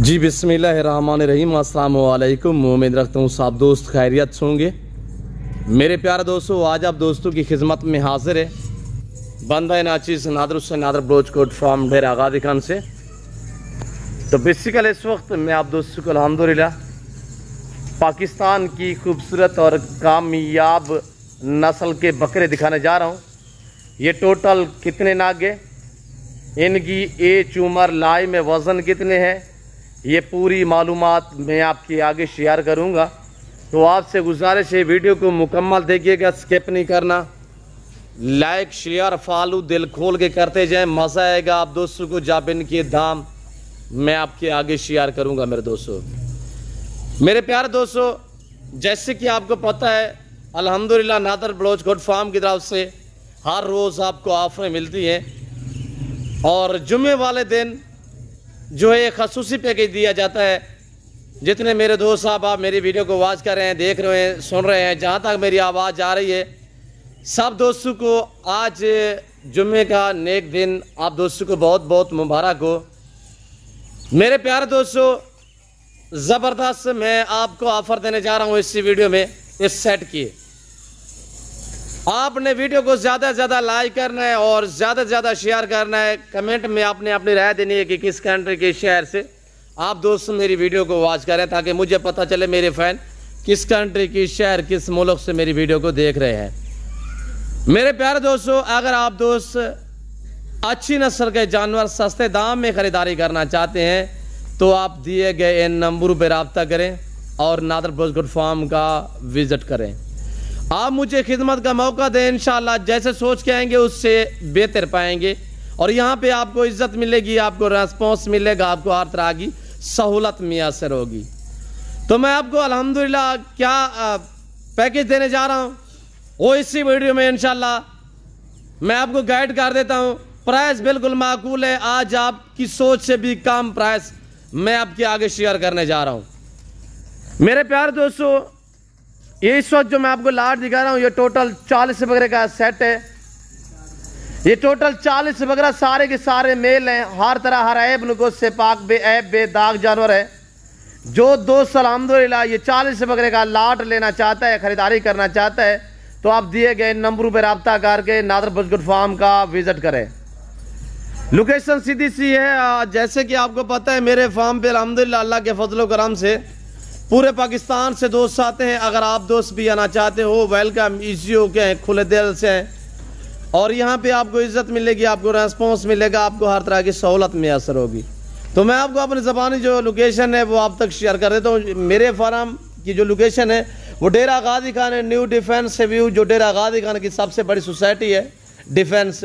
जी बिस्मिल्लाहिर्रहमानिर्रहीम। अस्सलाम वालेकुम। उम्मीद रखता हूँ सब दोस्त खैरियत से होंगे। मेरे प्यारे दोस्तों, आज आप दोस्तों की खिदमत में हाजिर है बंदा नाचीज नादर हुसैन नादर ब्रोच कोट फार्म डेरा आगादी खान से। तो बेसिकल इस वक्त मैं आप दोस्तों को अल्हम्दुलिल्लाह पाकिस्तान की खूबसूरत और कामयाब नस्ल के बकरे दिखाने जा रहा हूँ। ये टोटल कितने नागे, इनकी एज उम्र लाई में वज़न कितने हैं, ये पूरी मालूमात मैं आपके आगे शेयर करूंगा। तो आपसे गुजारिश है वीडियो को मुकम्मल देखिएगा, स्किप नहीं करना। लाइक शेयर फॉलो दिल खोल के करते जाएं, मज़ा आएगा आप दोस्तों को जब इनके दाम मैं आपके आगे शेयर करूंगा। मेरे दोस्तों, मेरे प्यारे दोस्तों, जैसे कि आपको पता है अल्हम्दुलिल्लाह नादर ब्लोच गोट फार्म की तरफ से हर रोज़ आपको ऑफरें मिलती हैं और जुम्मे वाले दिन जो है खसूसी पैकेज दिया जाता है। जितने मेरे दोस्त साहब आप मेरी वीडियो को वॉच कर रहे हैं, देख रहे हैं, सुन रहे हैं, जहाँ तक मेरी आवाज़ आ रही है, सब दोस्तों को आज जुम्मे का नेक दिन आप दोस्तों को बहुत बहुत मुबारक हो। मेरे प्यारे दोस्तों, ज़बरदस्त मैं आपको ऑफ़र देने जा रहा हूँ इसी वीडियो में, इस सेट की। आपने वीडियो को ज़्यादा से ज़्यादा लाइक करना है और ज़्यादा से ज़्यादा शेयर करना है। कमेंट में आपने अपनी राय देनी है कि किस कंट्री के शहर से आप दोस्त मेरी वीडियो को वॉच करें, ताकि मुझे पता चले मेरे फैन किस कंट्री की शहर किस मुल्क से मेरी वीडियो को देख रहे हैं। मेरे प्यारे दोस्तों, अगर आप दोस्त अच्छी नस्ल के जानवर सस्ते दाम में ख़रीदारी करना चाहते हैं तो आप दिए गए इन नंबरों पर रब्ता करें और नादर ब्रोच गोट फार्म का विज़िट करें। आप मुझे खिदमत का मौका दें, इंशाल्लाह जैसे सोच के आएंगे उससे बेहतर पाएंगे और यहाँ पे आपको इज्जत मिलेगी, आपको रेस्पॉन्स मिलेगा, आपको हर तरह की सहूलत मैसर होगी। तो मैं आपको अल्हम्दुलिल्लाह क्या पैकेज देने जा रहा हूँ वो इसी वीडियो में इंशाल्लाह मैं आपको गाइड कर देता हूँ। प्राइस बिल्कुल माकूल है, आज आपकी सोच से भी कम प्राइस मैं आपके आगे शेयर करने जा रहा हूँ। मेरे प्यारे दोस्तों, ये इस वक्त जो मैं आपको लाट दिखा रहा हूँ ये टोटल 40 बकरे का सेट है। ये टोटल 40 बकरा सारे के सारे मेल हैं, हर तरह हर ऐब नुकुस से पाक बेऐब बेदाग जानवर है। जो दोस्त अल्हम्दुलिल्लाह ये 40 बकरे का लाट लेना चाहता है, ख़रीदारी करना चाहता है, तो आप दिए गए नंबरों पर रब्ता करके नादर ब्रोच गोट फार्म का विज़िट करें। लोकेशन सीधी सी है, जैसे कि आपको पता है मेरे फार्म पे अल्हम्दुलिल्लाह अल्लाह के फजल करम से पूरे पाकिस्तान से दोस्त आते हैं। अगर आप दोस्त भी आना चाहते हो, वेलकम, ईजी हो के हैं, खुले दिल से हैं और यहाँ पे आपको इज्जत मिलेगी, आपको रेस्पॉन्स मिलेगा, आपको हर तरह की सहूलत मैसर होगी। तो मैं आपको अपनी ज़बानी जो लोकेशन है वो आप तक शेयर कर देता हूँ। मेरे फार्म की जो लोकेशन है वो डेरा आगादी खान है, न्यू डिफेंस व्यू, जो डेरा आगादी खान की सबसे बड़ी सोसाइटी है डिफेंस,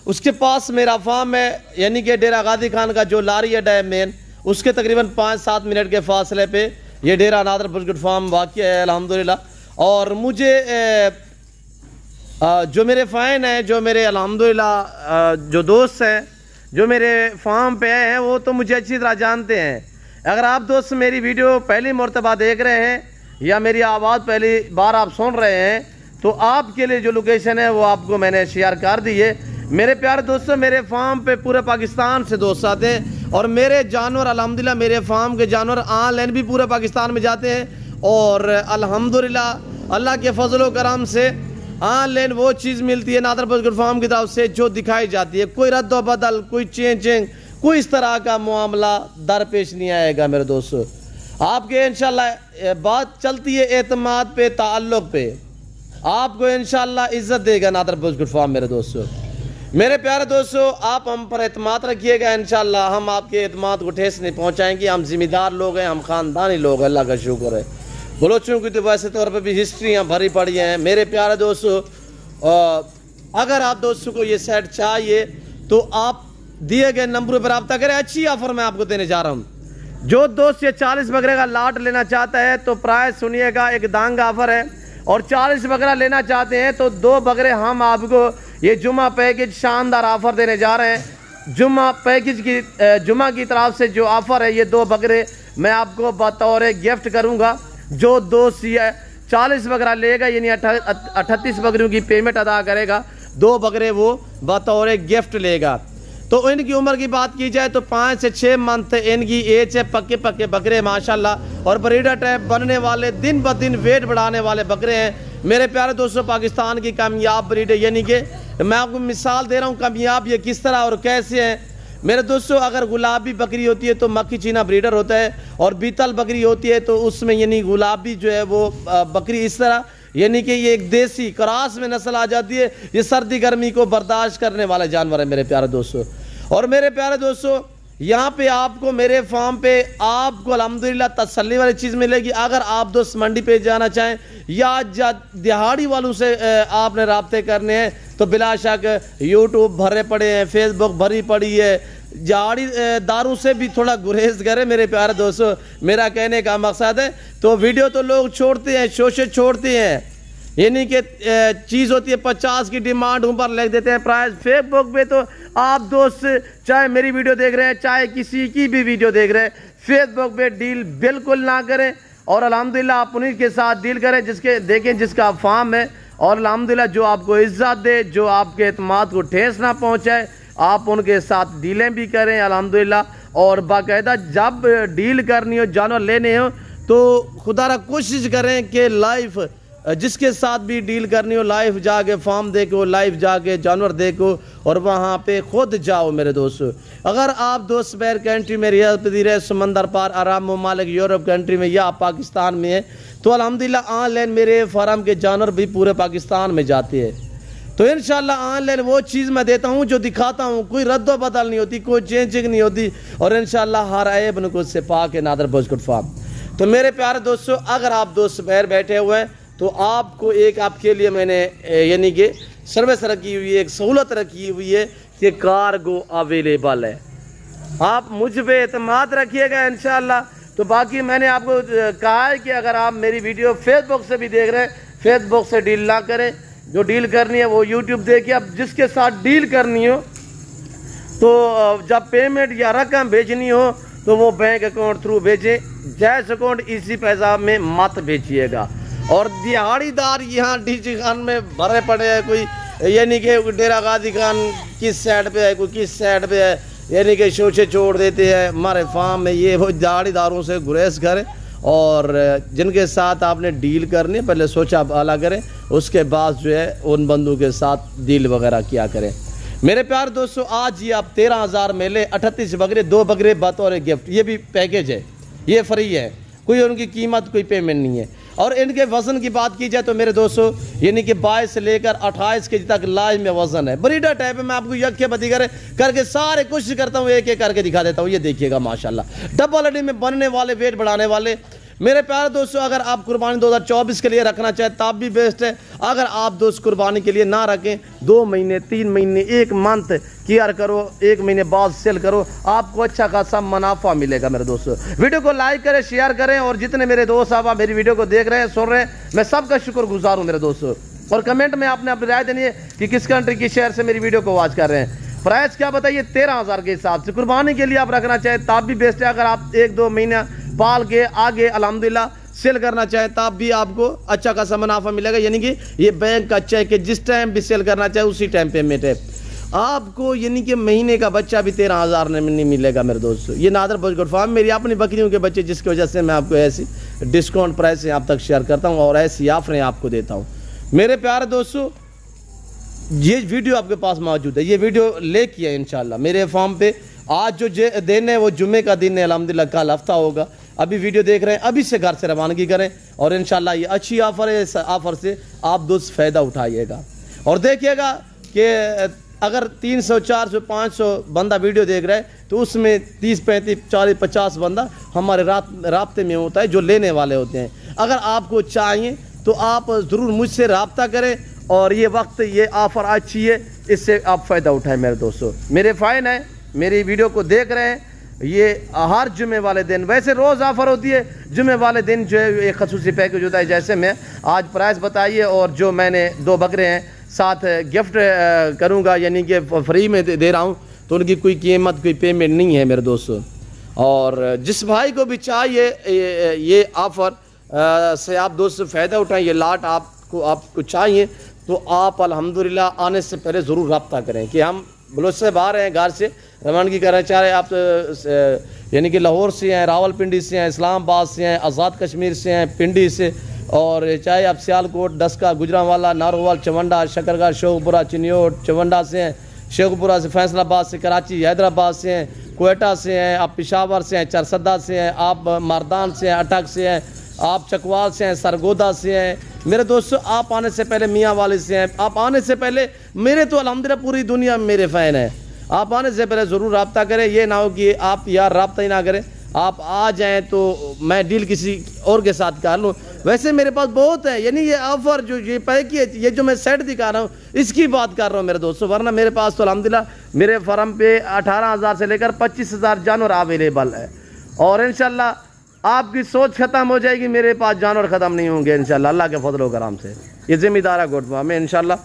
उसके पास मेरा फार्म है। यानी कि डेरा आगादी खान का जो लारी अड्डा है मेन, उसके तकरीबन 5-7 मिनट के फासले पे ये डेरा नादर ब्रोच गोट फार्म वाक़ है अल्हम्दुलिल्लाह। और मुझे जो मेरे फ़ैन हैं, जो मेरे अल्हम्दुलिल्लाह जो दोस्त हैं जो मेरे फार्म पे आए हैं, वो तो मुझे अच्छी तरह जानते हैं। अगर आप दोस्त मेरी वीडियो पहली मरतबा देख रहे हैं या मेरी आवाज़ पहली बार आप सुन रहे हैं तो आपके लिए जो लोकेशन है वो आपको मैंने शेयर कर दी है। मेरे प्यारे दोस्तों, मेरे फार्म पे पूरे पाकिस्तान से दोस्त आते हैं और मेरे जानवर अल्हम्दुलिल्लाह मेरे फार्म के जानवर ऑनलाइन भी पूरे पाकिस्तान में जाते हैं और अल्हम्दुलिल्लाह अल्लाह के फजल करम से ऑनलाइन वो चीज़ मिलती है नादर ब्रोच गोट फार्म की तरफ से जो दिखाई जाती है। कोई रद्द बदल, कोई चेंजिंग, कोई इस तरह का मामला दरपेश नहीं आएगा। मेरे दोस्तों, आपके इंशाल्लाह बात चलती है एतमाद पे, ताल्लुक़ पे, आपको इंशाल्लाह इज़्ज़त देगा नादर ब्रोच गोट फार्म। मेरे दोस्तों, मेरे प्यारे दोस्तों, आप हम पर एतमाद रखिएगा, इंशाल्लाह हम आपके एतमाद को ठेस नहीं पहुंचाएंगे। हम जिम्मेदार लोग हैं, हम ख़ानदानी लोग हैं, अल्लाह का शुक्र है। बलोचों की तो वैसे तौर पर भी हिस्ट्रियाँ भरी पड़ी हैं। मेरे प्यारे दोस्तों, अगर आप दोस्तों को ये सेट चाहिए तो आप दिए गए नंबरों पर रब्ता करें। अच्छी ऑफर मैं आपको देने जा रहा हूँ। जो दोस्त ये 40 बकरे का लाट लेना चाहता है तो प्राइस सुनिएगा, एक दांग ऑफर है। और 40 बकरा लेना चाहते हैं तो 2 बकरे हम आपको ये जुमा पैकेज शानदार ऑफर देने जा रहे हैं। जुमा पैकेज की जुमा की तरफ से जो ऑफर है, ये 2 बकरे मैं आपको बतौर गिफ्ट करूंगा। जो दोस्त ये 40 बकरा लेगा यानी 38 बकरियों की पेमेंट अदा करेगा, 2 बकरे वो बतौर गिफ्ट लेगा। तो इनकी उम्र की बात की जाए तो 5 से 6 मंथ इनकी एज है। पक्के पक्के बकरे माशाल्लाह, और ब्रीडर टाइप बनने वाले, दिन ब दिन वेट बढ़ाने वाले बकरे हैं मेरे प्यारे दोस्तों। पाकिस्तान की कामयाब ब्रीड है, यानी कि मैं आपको मिसाल दे रहा हूँ कामयाब ये किस तरह और कैसे हैं मेरे दोस्तों। अगर गुलाबी बकरी होती है तो मक्खी चीना ब्रीडर होता है, और बीतल बकरी होती है तो उसमें यानी गुलाबी जो है वो बकरी इस तरह, यानी कि ये एक देसी क्रॉस में नस्ल आ जाती है। ये सर्दी गर्मी को बर्दाश्त करने वाला जानवर है मेरे प्यारे दोस्तों। और मेरे प्यारे दोस्तों यहाँ पे आपको मेरे फार्म पे आपको अल्हम्दुलिल्लाह तसल्ली वाली चीज़ मिलेगी। अगर आप दोस्त मंडी पे जाना चाहें या दिहाड़ी वालों से आपने राब्ते करने हैं तो बिलाशक यूट्यूब भरे पड़े हैं, फेसबुक भरी पड़ी है। दिहाड़ी दारू से भी थोड़ा गुरेज करें मेरे प्यारे दोस्तों, मेरा कहने का मकसद है। तो वीडियो तो लोग छोड़ते हैं, शोशे छोड़ते हैं, यानी कि चीज़ होती है 50 की डिमांड ऊपर लिख देते हैं प्राइस। फेसबुक पे तो आप दोस्त चाहे मेरी वीडियो देख रहे हैं चाहे किसी की भी वीडियो देख रहे हैं, फेसबुक पे डील बिल्कुल ना करें। और अल्हम्दुलिल्लाह आप उन्हीं के साथ डील करें जिसके देखें जिसका फार्म है, और अल्हम्दुलिल्लाह जो आपको इज्जत दे, जो आपके एतमाद को ठेस ना पहुँचाए, आप उनके साथ डीलें भी करें अल्हम्दुलिल्लाह। और बाकायदा जब डील करनी हो, जानवर लेने हो, तो खुदारा कोशिश करें कि लाइफ जिसके साथ भी डील करनी हो लाइव जाके फार्म देखो, लाइव जाके जानवर देखो और वहाँ पे खुद जाओ मेरे दोस्तों। अगर आप दोस्त बैर कंट्री में रहे, समंदर पार अरब ममालिक, यूरोप कंट्री में या पाकिस्तान में है, तो अल्हम्दुलिल्लाह ऑनलाइन मेरे फार्म के जानवर भी पूरे पाकिस्तान में जाते हैं। तो इंशाल्लाह ऑनलाइन वो चीज़ मैं देता हूँ जो दिखाता हूँ, कोई रद्द बदल नहीं होती, कोई चेंजिंग नहीं होती, और इंशाल्लाह हर ऐब नुकुत से पाक है नादर बजकुट फार्म। तो मेरे प्यारे दोस्तों अगर आप दोस्त बैर बैठे हुए हैं तो आपको एक आपके लिए मैंने यानी कि सर्विस रखी हुई है, एक सहूलत रखी हुई है कि कार्गो अवेलेबल है। आप मुझ पे एतमाद रखिएगा इंशाल्लाह। तो बाकी मैंने आपको कहा है कि अगर आप मेरी वीडियो फेसबुक से भी देख रहे हैं, फेसबुक से डील ना करें, जो डील करनी है वो यूट्यूब देखिए। अब जिसके साथ डील करनी हो तो जब पेमेंट या रकम भेजनी हो तो वो बैंक अकाउंट थ्रू भेजें, जैस अकाउंट इसी पैसा में मत भेजिएगा। और दिहाड़ीदार यहाँ डीजी खान में भरे पड़े हैं, कोई यानी कि डेरा गाजी खान किस साइड पे है, कोई किस साइड पे है, यानी कि शोशे छोड़ देते हैं हमारे फार्म में। ये वो दिहाड़ीदारों से गुरेज करें, और जिनके साथ आपने डील करनी है पहले सोचा भाला करें, उसके बाद जो है उन बंदों के साथ डील वगैरह किया करें। मेरे प्यार दोस्तों आज ये आप 13,000 में ले 38 बकरे, 2 बकरे बतौर गिफ्ट, ये भी पैकेज है, ये फ्री है, कोई उनकी कीमत कोई पेमेंट नहीं है। और इनके वज़न की बात की जाए तो मेरे दोस्तों यानी कि 22 से लेकर 28 केजी तक लाइव में वज़न है। ब्रीडर टाइप है, मैं आपको यक्के बदी करके सारे कोशिश करता हूँ, एक एक करके दिखा देता हूँ। ये देखिएगा माशाल्लाह डबल हड्डी में बनने वाले, वेट बढ़ाने वाले मेरे प्यारे दोस्तों। अगर आप कुर्बानी 2024 के लिए रखना चाहें तब भी बेस्ट है। अगर आप दोस्त कुर्बानी के लिए ना रखें, 2 महीने 3 महीने 1 मंथ केयर करो, 1 महीने बाद सेल करो, आपको अच्छा खासा मुनाफा मिलेगा मेरे दोस्तों। वीडियो को लाइक करें, शेयर करें, और जितने मेरे दोस्त साहब मेरी वीडियो को देख रहे हैं, सुन रहे हैं, मैं सबका शुक्रगुजार हूँ मेरे दोस्तों। और कमेंट में आपने अपनी राय देनी है कि किस कंट्री की शहर से मेरी वीडियो को वॉच कर रहे हैं। प्राइस क्या बताइए 13,000 के हिसाब से। कुर्बानी के लिए आप रखना चाहें तब भी बेस्ट है। अगर आप 1-2 महीना पाल के आगे अल्हम्दुलिल्लाह सेल करना चाहें तब भी आपको अच्छा खासा मुनाफा मिलेगा। यानी कि ये बैंक का चेक है, जिस टाइम भी सेल करना चाहे उसी टाइम पेमेंट है आपको। यानी कि महीने का बच्चा भी 13,000 में नहीं मिलेगा मेरे दोस्तों। ये नादर बजकुट फार्म मेरी अपनी बकरियों के बच्चे, जिसकी वजह से मैं आपको ऐसी डिस्काउंट प्राइस से आप तक शेयर करता हूँ और ऐसी ऑफरें आपको देता हूँ। मेरे प्यारे दोस्तों ये वीडियो आपके पास मौजूद है, ये वीडियो लेके है इंशाल्लाह मेरे फार्म पे। आज जो दिन है वो जुम्मे का दिन है, अल्हम्दुलिल्लाह कल हफ्ता होगा। अभी वीडियो देख रहे हैं, अभी से घर से रवानगी करें, और इंशाल्लाह ये अच्छी ऑफ़र है, इस ऑफ़र से आप दोस्त फ़ायदा उठाइएगा। और देखिएगा कि अगर 300, 400, 500 बंदा वीडियो देख रहा है तो उसमें 30, 35, 40, 50 बंदा हमारे राब्ते में होता है जो लेने वाले होते हैं। अगर आपको चाहिए तो आप ज़रूर मुझसे रब्ता करें, और ये वक्त ये ऑफ़र अच्छी है, इससे आप फ़ायदा उठाएं मेरे दोस्तों। मेरे फ़ैन हैं, मेरी वीडियो को देख रहे हैं, ये हर जुमे वाले दिन, वैसे रोज़ ऑफ़र होती है, जुमे वाले दिन जो है एक खसूसी पैकेज होता है। जैसे मैं आज प्राइस बताइए, और जो मैंने 2 बकरे हैं साथ गिफ्ट करूँगा, यानी कि फ्री में दे रहा हूँ, तो उनकी कोई कीमत कोई पेमेंट नहीं है मेरे दोस्तों। और जिस भाई को भी चाहिए ये ऑफ़र से आप दोस्त फ़ायदा उठाएं, ये लाट आपको चाहिए तो आप अल्हम्दुलिल्लाह आने से पहले ज़रूर रब्ता करें कि हम बलोच से बाहर हैं, घर से रवानगी कर रहे हैं, चाहे आप यानी कि लाहौर से हैं, रावलपिंडी से हैं, इस्लामाबाद से हैं, आज़ाद कश्मीर से हैं, पिंडी से, और चाहे आप सियालकोट, डस्का, गुजरांवाला, नारोवाल, चवंडा, शकरगढ़, शेखपुरा, चिन्योट, चवंडा से हैं, शेखपुरा से, फैसलाबाद से, कराची, हैदराबाद से हैं, कोयटा से हैं, आप पेशावर से हैं, चरसदा से हैं, आप मारदान से हैं, अटक से हैं, आप चकवाल से हैं, सरगोदा से हैं। मेरे दोस्तों, आप आने से पहले मियाँ वाले से हैं, आप आने से पहले मेरे तो अल्हम्दुलिल्लाह पूरी दुनिया में मेरे फ़ैन हैं। आप आने से पहले ज़रूर रब्ता करें, ये ना हो कि आप यार रब्ता ही ना करें, आप आ जाएं तो मैं डील किसी और के साथ कर लूँ। वैसे मेरे पास बहुत है, यानी ये ऑफ़र जो ये पैक है, ये जो मैं सेट दिखा रहा हूँ इसकी बात कर रहा हूँ मेरे दोस्तों, वरना मेरे पास तो अल्हम्दुलिल्लाह मेरे फार्म पे 18,000 से लेकर 25,000 जानवर अवेलेबल है। और इंशाल्लाह आपकी सोच ख़त्म हो जाएगी, मेरे पास जानवर ख़त्म नहीं होंगे इंशाल्लाह, अल्लाह के फजल व करम से। ये ज़िम्मेदार है गोट फार्म में इंशाल्लाह,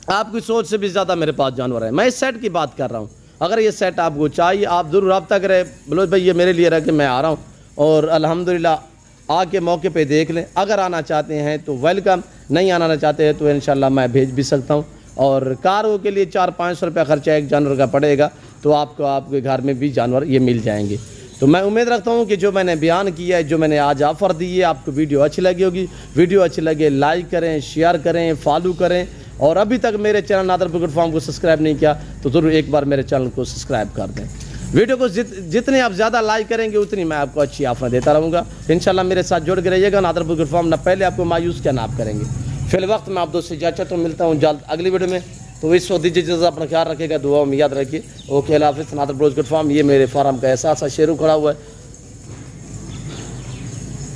आपकी सोच से भी ज़्यादा मेरे पास जानवर है। मैं इस सेट की बात कर रहा हूँ, अगर ये सेट आपको चाहिए आप ज़रूर रब्ता करें, बोलो भाई ये मेरे लिए रह के मैं आ रहा हूँ, और अल्हम्दुलिल्लाह आके मौके पे देख लें। अगर आना चाहते हैं तो वेलकम, नहीं आना चाहते हैं तो इंशाल्लाह मैं भेज भी सकता हूँ। और कार्गो के लिए 400-500 रुपया खर्चा एक जानवर का पड़ेगा, तो आपको आपके घर में भी जानवर ये मिल जाएंगे। तो मैं उम्मीद रखता हूँ कि जो मैंने बयान किया है, जो मैंने आज ऑफ़र दी है, आपको वीडियो अच्छी लगी होगी। वीडियो अच्छी लगे लाइक करें, शेयर करें, फॉलो करें, और अभी तक मेरे चैनल नादर गोट फार्म को सब्सक्राइब नहीं किया तो ज़रूर एक बार मेरे चैनल को सब्सक्राइब कर दें। वीडियो को जितने आप ज़्यादा लाइक करेंगे उतनी मैं आपको अच्छी ऑफर देता रहूँगा। इंशाल्लाह मेरे साथ जुड़ के रहिएगा। नादर गोट फार्म ना पहले आपको मायूस क्या ना आप करेंगे। फिल वक्त मैं आप दोस्तों से इजाज़त तो मिलता हूँ जल्द अगली वीडियो में। तो इस वक्त दीजिए, अपना ख्याल रखिएगा, दुआ में याद रखिए। ओके, अल्लाह हाफ़िज़। नादर गोट फार्म, ये मेरे फार्म का एहसास है, शेरू खड़ा हुआ है,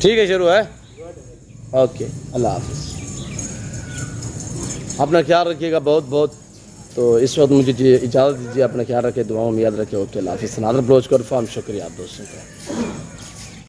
ठीक है शेरू है, ओके, अल्लाह हाफ़िज़। अपना ख्याल रखिएगा बहुत बहुत। तो इस वक्त मुझे इजाज़त दीजिए, अपना ख्याल रखें, दुआओं में याद रखें। ओके, अल्लाह हाफ़िज़। नादर गोट फार्म, शुक्रिया आप दोस्तों का।